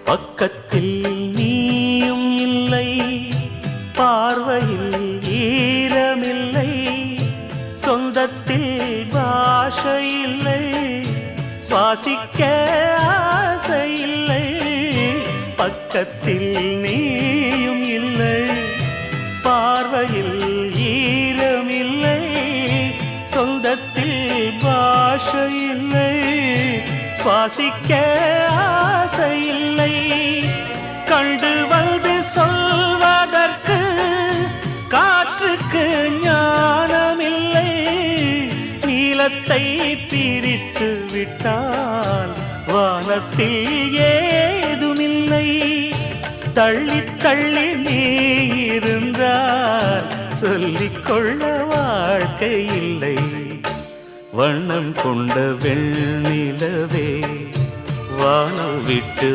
பக்கத்தில் நீயும் இல்லை, பார்வையில் ஈரமில்லை, சொந்தத்தில் பாஷை இல்லை, சுவாசிக்க ஆசை இல்லை. பக்கத்தில் நீயும் இல்லை, பார்வையில் ஈரமில்லை, சொந்தத்தில் பாஷை இல்லை, சுவாசிக்க ஆசை இல்லை. கண்டு வந்து சொல்வதற்கு காற்றுக்கு ஞானமில்லை, நீலத்தை பிரித்து விட்டால் வானத்தில் ஏதுமில்லை. தள்ளி தள்ளி நீ இருந்தால் சொல்லிக்கொள்ள வாழ்க்கை இல்லை. வண்ணம் கொண்ட வெண்ணிலவே வானம் விட்டு